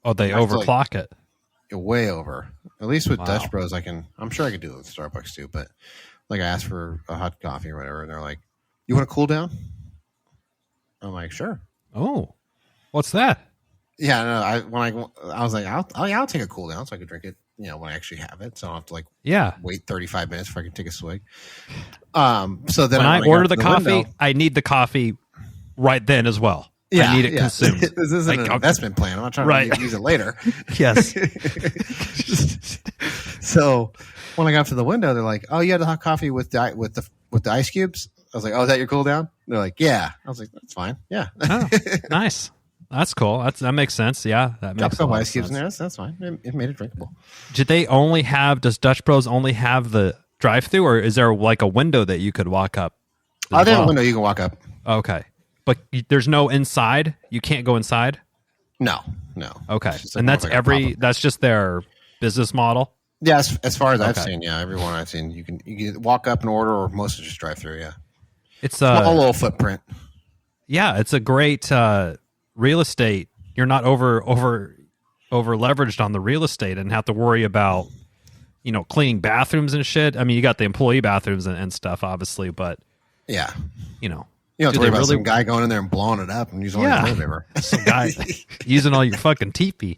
Oh, they overclock it. Way over. At least with Dutch Bros, I'm sure I could do it with Starbucks too. But like I asked for a hot coffee or whatever, and they're like, "You want to cool down?" I'm like, "Sure." Oh, what's that? Yeah, no. I was like, I'll take a cool down so I could drink it. When I actually have it, so I don't have to wait 35 minutes before I can take a swig. So then when I order the coffee, I need the coffee right then as well. Yeah, I need it consumed. This isn't an investment plan. I'm not trying to use it later. Yes. So when I got to the window, they're like, "Oh, you had the hot coffee with the ice cubes?" I was like, "Oh, is that your cool down?" They're like, "Yeah." I was like, "That's fine." Yeah. Oh, nice. That's cool. That makes sense. Yeah, that makes a lot ice cubes in there. That's fine. It made it drinkable. Does Dutch Bros only have the drive-through, or is there like a window that you could walk up? Oh, there's a window you can walk up. Okay. But there's no inside? You can't go inside? No. Okay. And that's just their business model? Yeah, as far as I've seen, everyone I've seen, you can walk up and order, or most of just drive through, yeah. It's a little footprint. Yeah, it's a great real estate. You're not over leveraged on the real estate and have to worry about, cleaning bathrooms and shit. I mean, you got the employee bathrooms and stuff, obviously, but yeah, you don't have to worry about some guy going in there and blowing it up and using all your toilet paper. Some guy using all your fucking teepee.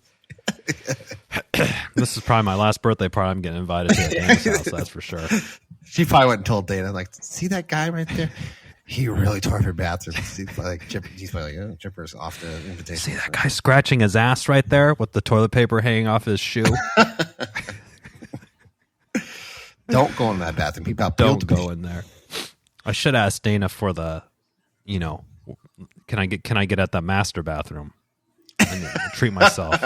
This is probably my last birthday party I'm getting invited to at Dana's house, that's for sure. She probably went and told Dana, like, see that guy right there? He really tore up your bathroom. He's probably like, Chipper's off the invitation. See that guy scratching his ass right there with the toilet paper hanging off his shoe? Don't go in that bathroom. Don't go in there. I should ask Dana for the, can I get at the master bathroom and treat myself?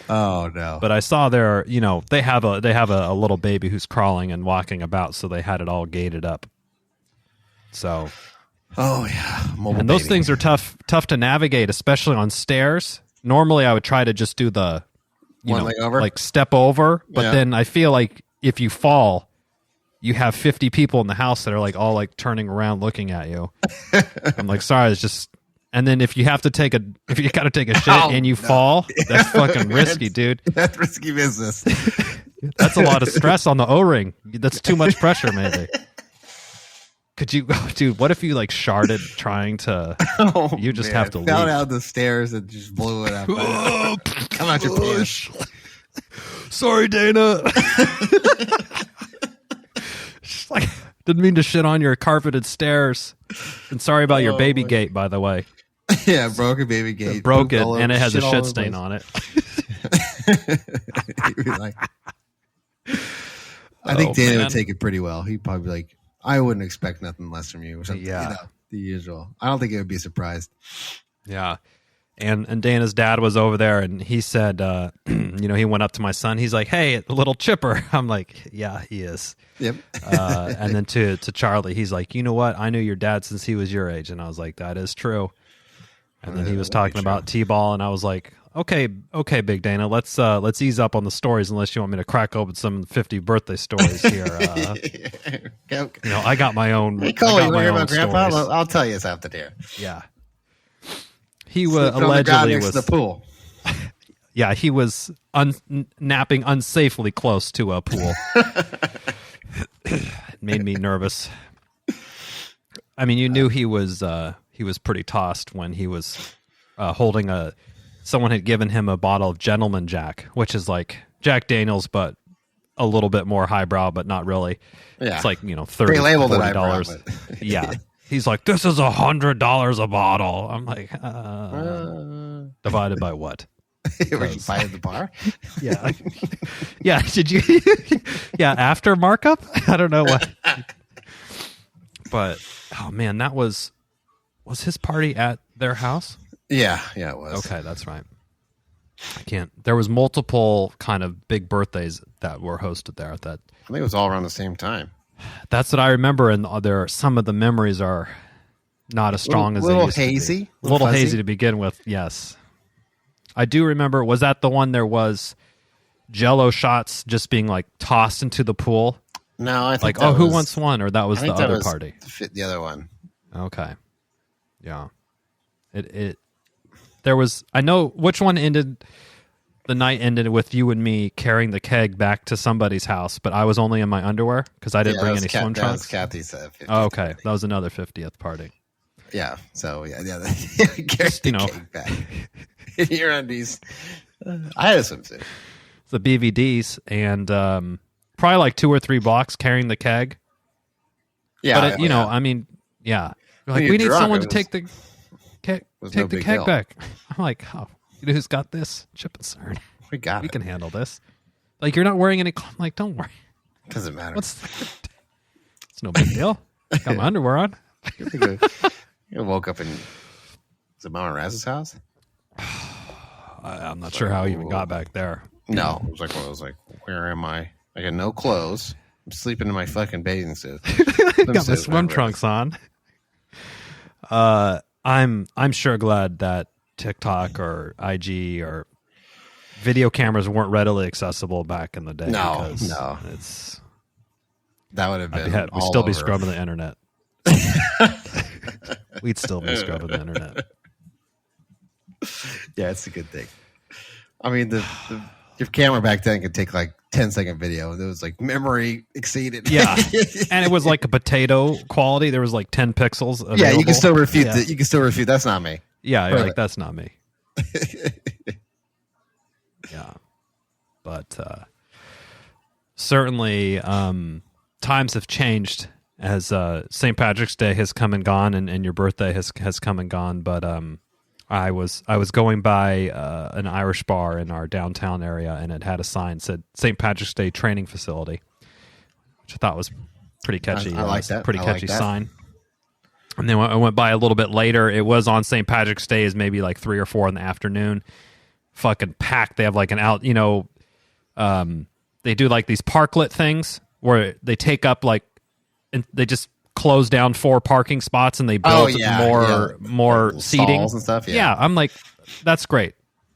Oh no! But I saw their, they have a little baby who's crawling and walking about, so they had it all gated up. So, oh yeah, mobile and those baby. things are tough to navigate, especially on stairs. Normally, I would try to just do the, One leg over? like step over, but Yeah. then I feel like if you fall, you have 50 people in the house that are like all like turning around looking at you. I'm like, sorry, it's just. And then if you got to take a shit and you fall, that's fucking risky, dude. That's risky business. That's a lot of stress on the O-ring. That's too much pressure, maybe. Could you, dude? What if you like sharded trying to? You just have to fell leave. down the stairs and just blew it up. Come out your pants. Sorry, Dana. Just like didn't mean to shit on your carpeted stairs. And sorry about your baby gate, by the way. Yeah, broke a baby gate. Broke it, All over- and it has a all shit over stain the on it. place. I think Dana man. would take it pretty well. He'd probably be like, I wouldn't expect nothing less from you. Or something, Yeah. The usual. I don't think it would be surprised. Yeah. And Dana's dad was over there, and he said, he went up to my son. He's like, "Hey, little Chipper." I'm like, "Yeah, he is." Yep. And then to Charlie, he's like, "You know what? I knew your dad since he was your age." And I was like, "That is true." And then he was talking about T-ball, and I was like, "Okay, Big Dana, let's ease up on the stories, unless you want me to crack open some 50 birthday stories here." I got my own. Hey, Cole, you want to hear about stories. Grandpa? I'll tell you something here. Yeah. He was Sleeping on the ground allegedly next to the pool. Yeah, he was napping unsafely close to a pool. It made me nervous. I mean, you knew he was pretty tossed when he was holding someone had given him a bottle of Gentleman Jack, which is like Jack Daniels, but a little bit more highbrow, but not really. Yeah. It's like, $30, They labeled it $40. Yeah. He's like, this is $100 a bottle. I'm like, divided by what? Were you buying the bar? Yeah. Yeah. Did you? Yeah. After markup? I don't know what. But, oh man, that was his party at their house? Yeah, it was. Okay, that's right. I can't. There was multiple kind of big birthdays that were hosted there. I think it was all around the same time. That's what I remember, and some of the memories are not as strong as they used hazy, to be. A little fuzzy. hazy to begin with. Yes, I do remember. Was that the one there was Jello shots just being like tossed into the pool? No, I think Like, who wants one? Or that was the other was party. The other one. Okay, yeah. There was. I know which one ended. The night ended with you and me carrying the keg back to somebody's house, but I was only in my underwear because I didn't bring any swim That was trunks. Kathy's 50th. Oh, okay, that was another 50th party. Yeah. So carry the cake back in your undies. I had a swimsuit. The BVDs and probably like 2 or 3 blocks carrying the keg. Yeah. But I mean, yeah. Like, you're we need drunk, someone to it was- take the keg, was take no the big keg deal. back. I'm like, oh, you know who's got this? Chip and Cern. We got We it. can handle this. Like, you're not wearing any. I'm like, don't worry. Doesn't matter. It's no big deal. Got my underwear on. You woke up in was it Mama Raz's house? I'm not sure how I even got back there. No, it was like one of those like, where am I? I got no clothes. I'm sleeping in my fucking bathing suit. Got my swim trunks on. I'm sure glad that TikTok or IG or video cameras weren't readily accessible back in the day. No, because no. That would have been. we'd still be scrubbing the internet. We'd still be scrubbing the internet. Yeah, it's a good thing. I mean, your camera back then could take like 10-second video. It was like memory exceeded. Yeah, and it was like a potato quality. There was like 10 pixels. Available. Yeah, you can still refute Yeah. You can still refute. That's not me. Yeah, you're Perfect. like, that's not me. Yeah, but certainly times have changed as St. Patrick's Day has come and gone, and your birthday has come and gone. But I was going by an Irish bar in our downtown area, and it had a sign that said St. Patrick's Day Training Facility, which I thought was pretty catchy. I like that. Pretty I like catchy that. sign. And then I went by a little bit later. It was on St. Patrick's Day, is maybe like 3 or 4 in the afternoon. fucking packed. They have like an out, they do like these parklet things where they take up like, and they just close down 4 parking spots and they build more like seating stalls and stuff. Yeah, I'm like, that's great.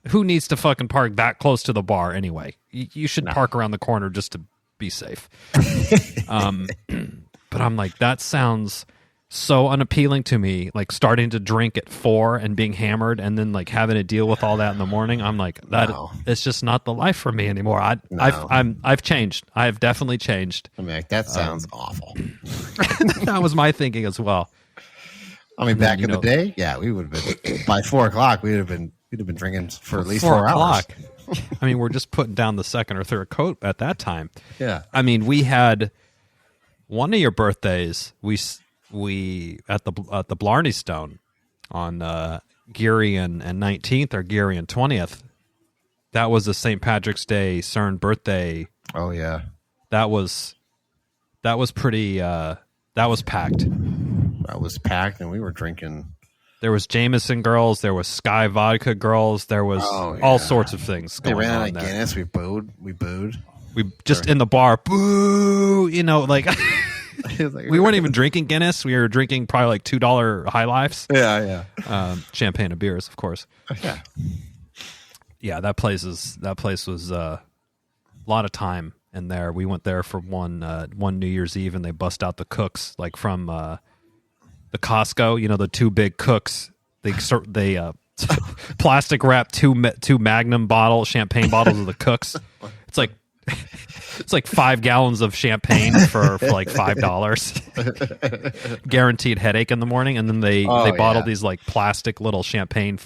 Who needs to fucking park that close to the bar anyway? You should park around the corner just to be safe. But I'm like, that sounds so unappealing to me. Like starting to drink at 4 and being hammered and then like having to deal with all that in the morning. I'm like, it's just not the life for me anymore. I've changed. I have definitely changed. I mean, like, that sounds awful. That was my thinking as well. I mean, back in the day, yeah, we would have been by 4 o'clock. We'd have been drinking for at least 4 hours. I mean, we're just putting down the second or third coat at that time. Yeah. I mean, we had one of your birthdays. We at the Blarney Stone on Geary and 19th or Geary and 20th. That was a St. Patrick's Day Cern birthday. Oh yeah. That was pretty. That was packed. That was packed, and we were drinking. There was Jameson girls. There was Sky Vodka girls. There was all sorts of things going on. They ran out of there. Guinness. We booed. We just in the bar, boo. Like we weren't even drinking Guinness. We were drinking probably like $2 High Lifes. Yeah. Champagne and beers, of course. Yeah. Yeah, that place was a lot of time in there. We went there for one New Year's Eve, and they bust out the cooks like from the Costco. The 2 big cooks. They plastic wrap two Magnum champagne bottles of the cooks. It's like 5 gallons of champagne for like $5. Guaranteed headache in the morning. And then they bottle these like plastic little champagne,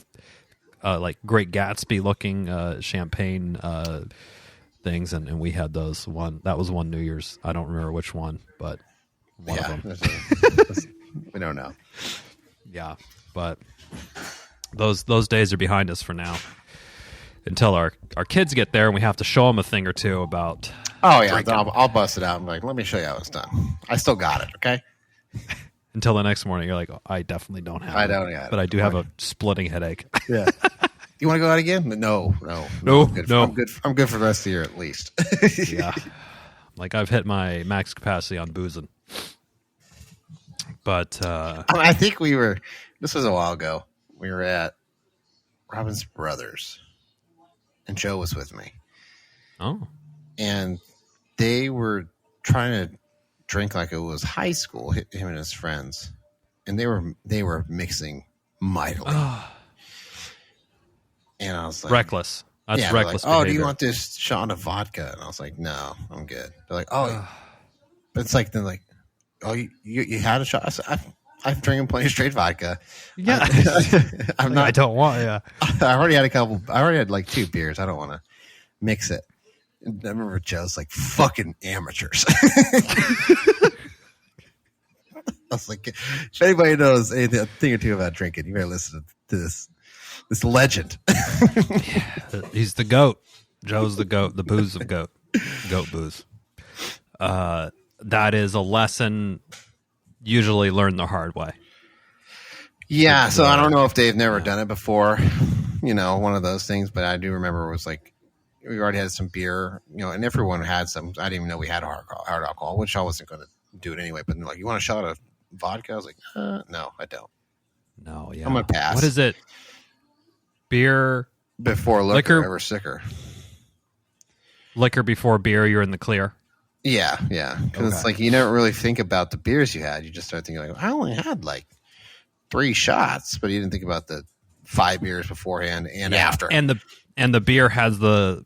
like Great Gatsby looking champagne things. And we had those. That was one New Year's. I don't remember which one, but one of them. We don't know. Yeah, but those days are behind us for now. Until our kids get there and we have to show them a thing or two about. Oh yeah, I'll bust it out. I'm like, let me show you how it's done. I still got it. Okay. Until the next morning, you're like, oh, I definitely don't have. I don't have it, but I do have a splitting headache. Yeah. You want to go out again? No. No. I'm good for the rest of the year at least. Yeah. Like I've hit my max capacity on boozing. But I think this was a while ago. We were at Robin's Brothers, and Joe was with me. Oh. And they were trying to drink like it was high school, him and his friends. And they were mixing mightily. And I was like, reckless. That's reckless. Like, oh, do you want this shot of vodka? And I was like, no, I'm good. They're like, oh, but it's like, they're like, oh, you had a shot? I said, I've drinking plenty of straight vodka. Yeah. I'm not. I don't want. Yeah. I already had a couple. I already had like 2 beers. I don't want to mix it. And I remember Joe's like, fucking amateurs. I was like, if anybody knows a thing or two about drinking, you better listen to this legend. He's the goat. Joe's the goat. The booze of goat. Goat booze. That is a lesson usually learned the hard way. Yeah, so I don't know if they've never done it before, one of those things, but I do remember it was like, we already had some beer, and everyone had some. I didn't even know we had hard alcohol, which I wasn't going to do it anyway, but like, you want a shot of vodka? I was like, no, I don't. No, yeah. I'm going to pass. What is it? Beer before liquor, ever sicker. Liquor before beer, you're in the clear. Yeah. Because it's like you never really think about the beers you had. You just start thinking like, I only had like 3 shots, but you didn't think about the 5 beers beforehand and after. And the beer has the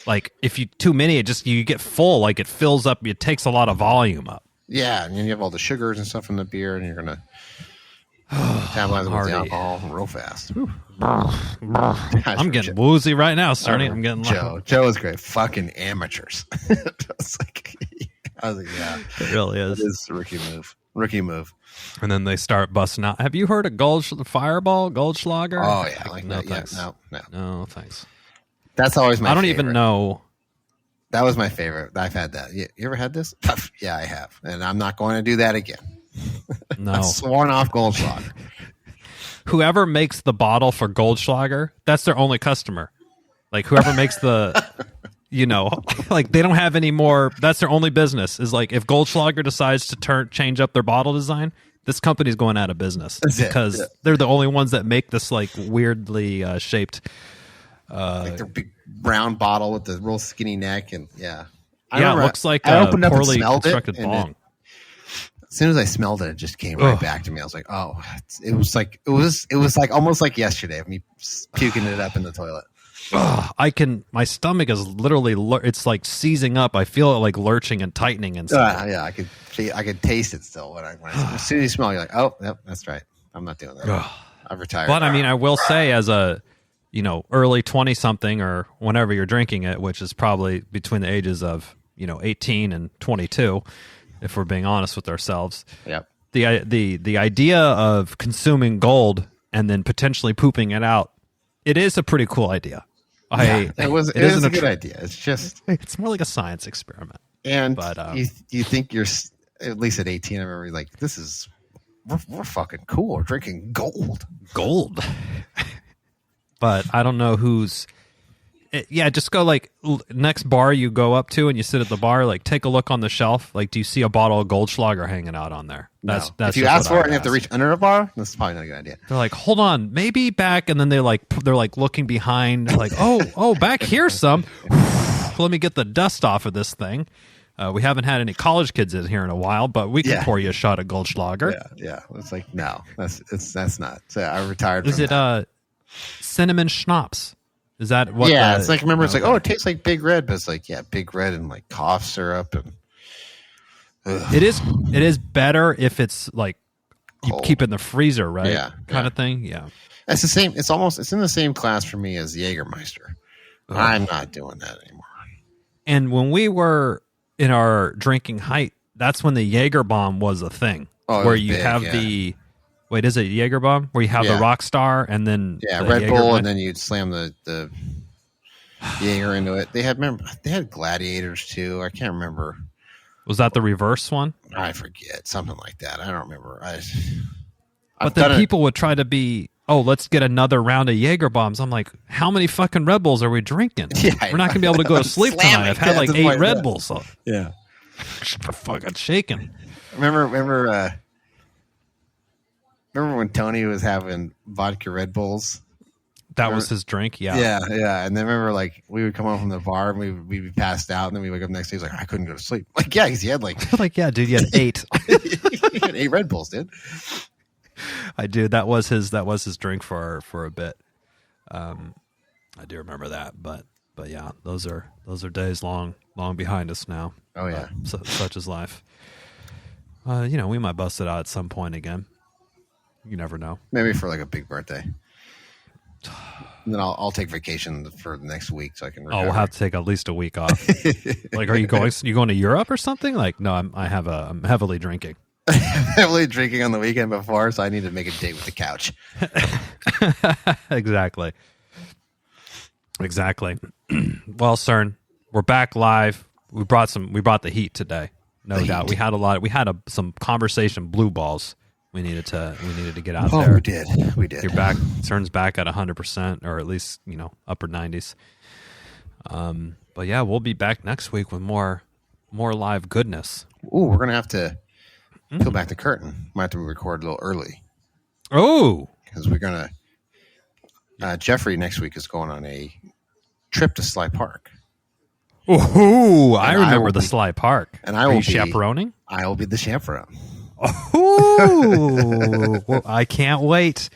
like if you too many, you get full. Like it fills up. It takes a lot of volume up. Yeah, and then you have all the sugars and stuff in the beer, and you're gonna metabolize it with the alcohol real fast. I'm getting woozy right now, Cerny. I'm getting Joe is great. Fucking amateurs. I was like, yeah, it really is. It is a rookie move. And then they start busting out. Have you heard of Fireball, Goldschlager? Oh yeah, like no that. Thanks. Yeah, no thanks. That's always my. I don't even know. That was my favorite. I've had that. You ever had this? Yeah, I have, and I'm not going to do that again. No, I've sworn off Goldschlager. whoever makes the bottle for Goldschlager, that's their only customer. Like whoever makes the, like they don't have any more. That's their only business. Is like if Goldschlager decides to change up their bottle design, this company's going out of business because they're the only ones that make this like weirdly shaped. Like their big brown bottle with the real skinny neck, and it looks like a poorly constructed bong. As soon as I smelled it, it just came right back to me. I was like, "Oh, it was like almost like yesterday of me puking it up in the toilet." My stomach is literally it's like seizing up. I feel it like lurching and tightening inside. I could taste it still as soon as you smell it, you're like, "Oh, yep, that's right. I'm not doing that. I've retired." But I mean, I will say as a early 20 something or whenever you're drinking it, which is probably between the ages of 18 and 22. If we're being honest with ourselves, the idea of consuming gold and then potentially pooping it out, it is a pretty cool idea. It is a good idea. It's just it's more like a science experiment. And you think you're at least at 18. I remember like we're fucking cool. We're drinking gold. But I don't know who's. Just go like next bar you go up to and you sit at the bar, like take a look on the shelf. Like, do you see a bottle of Goldschlager hanging out on there? That's if you ask for it and you have to reach under a bar, that's probably not a good idea. They're like, hold on, maybe back, and then they're like looking behind, like, oh, back here some. Let me get the dust off of this thing. We haven't had any college kids in here in a while, but we can pour you a shot of Goldschlager. Yeah. It's like no, that's not. So I retired. Is it cinnamon schnapps? Is that what? Yeah, it's like remember it's like it tastes like Big Red, but it's like Big Red and like cough syrup and. It is better if it's like you keep it in the freezer, right? Yeah, kind of thing. Yeah, it's the same. It's in the same class for me as Jägermeister. I'm not doing that anymore. And when we were in our drinking height, that's when the Jaeger bomb was a thing, where you have the. Wait, is it Jaeger bomb? Where you have the Rockstar and then Red Bull, and then you'd slam the Jaeger into it. They had Gladiators too. I can't remember. Was that the reverse one? I forget, something like that. I don't remember. But then people would try to be, let's get another round of Jaeger bombs. I'm like, how many fucking Red Bulls are we drinking? We're not gonna be able to go to sleep tonight. I've had like 8 Red Bulls. Yeah, fucking shaking. Remember when Tony was having vodka Red Bulls? That was his drink, yeah. Yeah. And then remember, like, we would come home from the bar and we'd be passed out, and then we wake up the next day. He's like, I couldn't go to sleep. Like, yeah, because he had like, dude, you had 8. He had 8 Red Bulls, dude. I do. That was his drink for a bit. I do remember that, but yeah, those are days long behind us now. Oh yeah, such is life. We might bust it out at some point again. You never know. Maybe for like a big birthday. And then I'll take vacation for the next week so I can recover. We'll have to take at least a week off. Like, are you going to Europe or something? Like, no, I'm heavily drinking. Heavily drinking on the weekend before, so I need to make a date with the couch. Exactly. Well, Cern, we're back live. We brought the heat today. No doubt. We had some conversation blue balls. We needed to get out there. We did. You're back. Cern's back at 100%, or at least upper 90s. But yeah, we'll be back next week with more live goodness. Ooh, we're gonna have to peel back the curtain. Might have to record a little early. Oh, because we're gonna. Jeffrey next week is going on a trip to Sly Park. Oh, I remember the Sly Park. And I will be chaperoning. I will be the chaperone. Oh, well, I can't wait.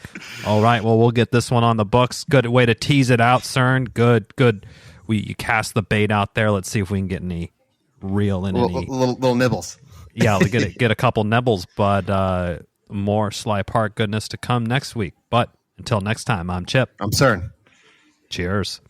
All right, well, we'll get this one on the books. Good way to tease it out, Cern. Good. You cast the bait out there. Let's see if we can get any reel in any little nibbles. Yeah, we get a couple nibbles, but more Sly Park goodness to come next week. But until next time, I'm Chip. I'm Cern. Cheers.